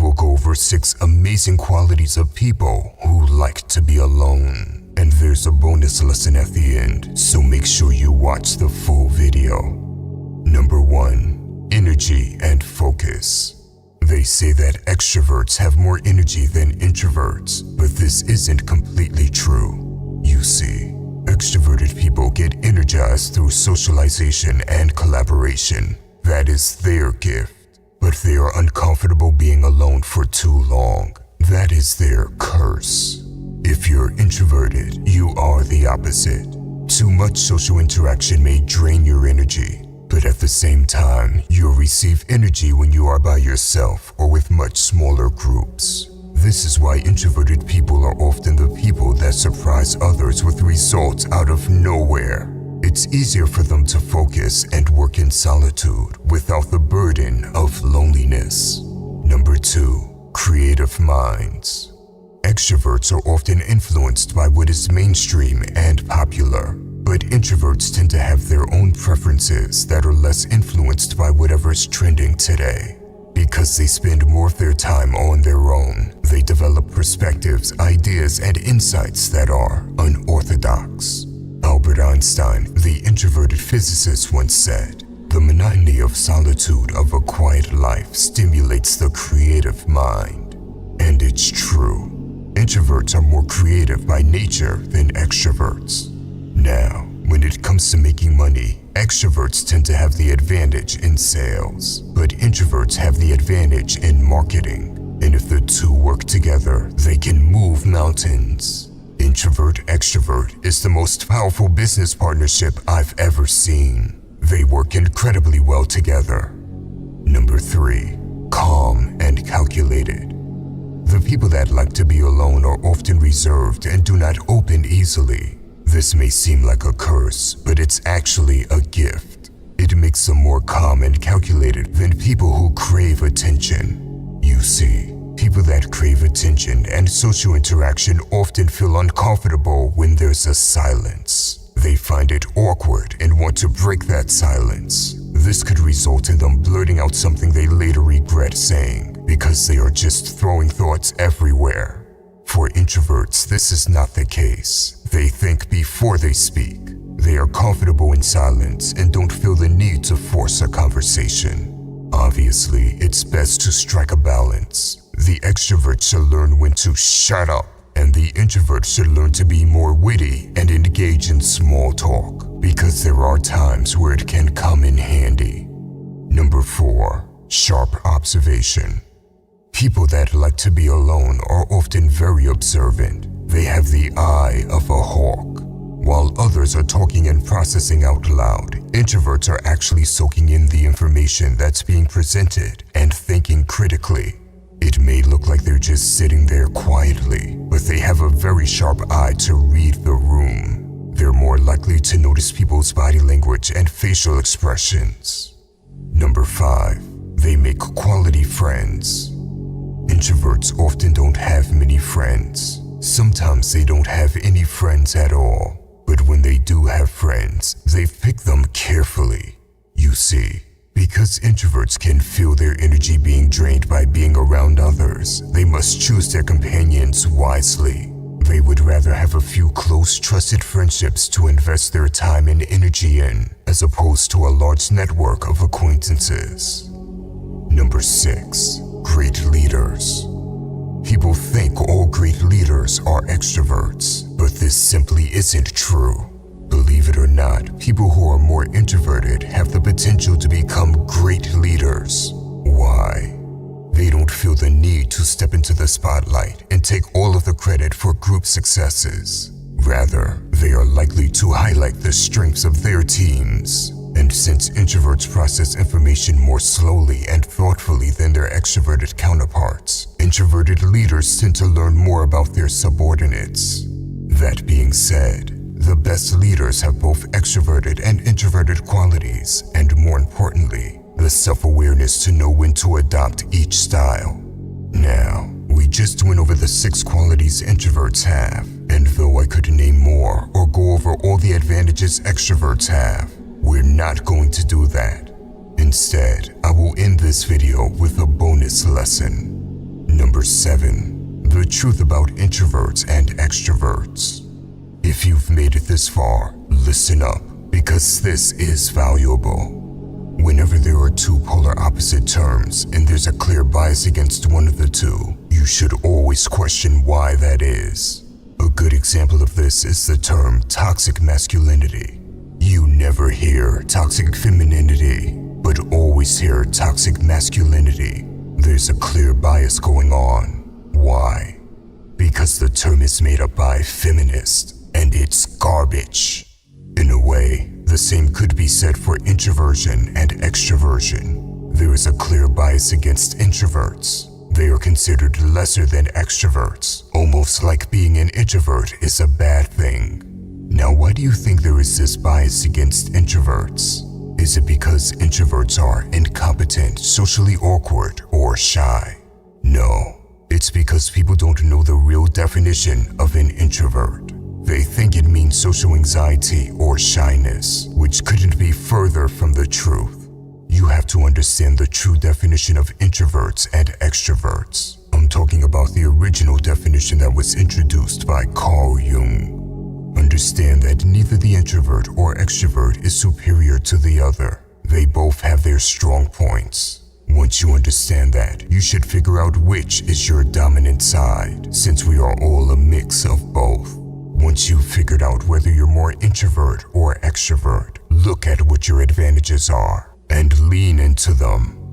will go over 6 amazing qualities of people who like to be alone. And there's a bonus lesson at the end, so make sure you watch the full video. Number 1. Energy and focus. They say that extroverts have more energy than introverts, but this isn't completely true. You see, extroverted people get energized through socialization and collaboration. That is their gift. But they are uncomfortable being alone for too long. That is their curse. If you're introverted, you are the opposite. Too much social interaction may drain your energy. But at the same time, you'll receive energy when you are by yourself or with much smaller groups. This is why introverted people are often the people that surprise others with results out of nowhere. It's easier for them to focus and work in solitude without the burden of loneliness. Number 2. Creative minds. Extroverts are often influenced by what is mainstream and popular. But introverts tend to have their own preferences that are less influenced by whatever's trending today. Because they spend more of their time on their own, they develop perspectives, ideas, and insights that are unorthodox. Albert Einstein, the introverted physicist, once said, "The monotony of solitude of a quiet life stimulates the creative mind." And it's true. Introverts are more creative by nature than extroverts. Now, when it comes to making money, extroverts tend to have the advantage in sales, but introverts have the advantage in marketing. And if the two work together, they can move mountains. Introvert-extrovert is the most powerful business partnership I've ever seen. They work incredibly well together. Number 3. Calm and calculated. The people that like to be alone are often reserved and do not open easily. This may seem like a curse, but it's actually a gift. It makes them more calm and calculated than people who crave attention. You see, people that crave attention and social interaction often feel uncomfortable when there's a silence. They find it awkward and want to break that silence. This could result in them blurting out something they later regret saying because they are just throwing thoughts everywhere. For introverts, this is not the case. They think before they speak. They are comfortable in silence and don't feel the need to force a conversation. Obviously, it's best to strike a balance. The extrovert should learn when to shut up, and the introvert should learn to be more witty and engage in small talk, because there are times where it can come in handy. Number 4. Sharp observation. People that like to be alone are often very observant. They have the eye of a hawk. While others are talking and processing out loud, introverts are actually soaking in the information that's being presented and thinking critically. It may look like they're just sitting there quietly, but they have a very sharp eye to read the room. They're more likely to notice people's body language and facial expressions. Number 5. They make quality friends. Introverts often don't have many friends. Sometimes they don't have any friends at all. But when they do have friends, they pick them carefully. You see, because introverts can feel their energy being drained by being around others, they must choose their companions wisely. They would rather have a few close, trusted friendships to invest their time and energy in, as opposed to a large network of acquaintances. Number 6. Great leaders. People think all great leaders are extroverts, but this simply isn't true. Believe it or not, people who are more introverted have the potential to become great leaders. Why? They don't feel the need to step into the spotlight and take all of the credit for group successes. Rather, they are likely to highlight the strengths of their teams. And since introverts process information more slowly and thoughtfully than their extroverted counterparts, introverted leaders tend to learn more about their subordinates. That being said, the best leaders have both extroverted and introverted qualities, and more importantly, the self-awareness to know when to adopt each style. Now, we just went over the 6 qualities introverts have, and though I could name more or go over all the advantages extroverts have, we're not going to do that. Instead, I will end this video with a bonus lesson. Number 7. The truth about introverts and extroverts. If you've made it this far, listen up, because this is valuable. Whenever there are two polar opposite terms and there's a clear bias against one of the two, you should always question why that is. A good example of this is the term toxic masculinity. You never hear toxic femininity, but always hear toxic masculinity. There's a clear bias going on. Why? Because the term is made up by feminists, and it's garbage. In a way, the same could be said for introversion and extroversion. There is a clear bias against introverts. They are considered lesser than extroverts, almost like being an introvert is a bad thing. Now, why do you think there is this bias against introverts? Is it because introverts are incompetent, socially awkward, or shy? No, it's because people don't know the real definition of an introvert. They think it means social anxiety or shyness, which couldn't be further from the truth. You have to understand the true definition of introverts and extroverts. I'm talking about the original definition that was introduced by Carl Jung. Understand that neither the introvert or extrovert is superior to the other. They both have their strong points. Once you understand that, you should figure out which is your dominant side, since we are all a mix of both. Once you've figured out whether you're more introvert or extrovert, look at what your advantages are and lean into them.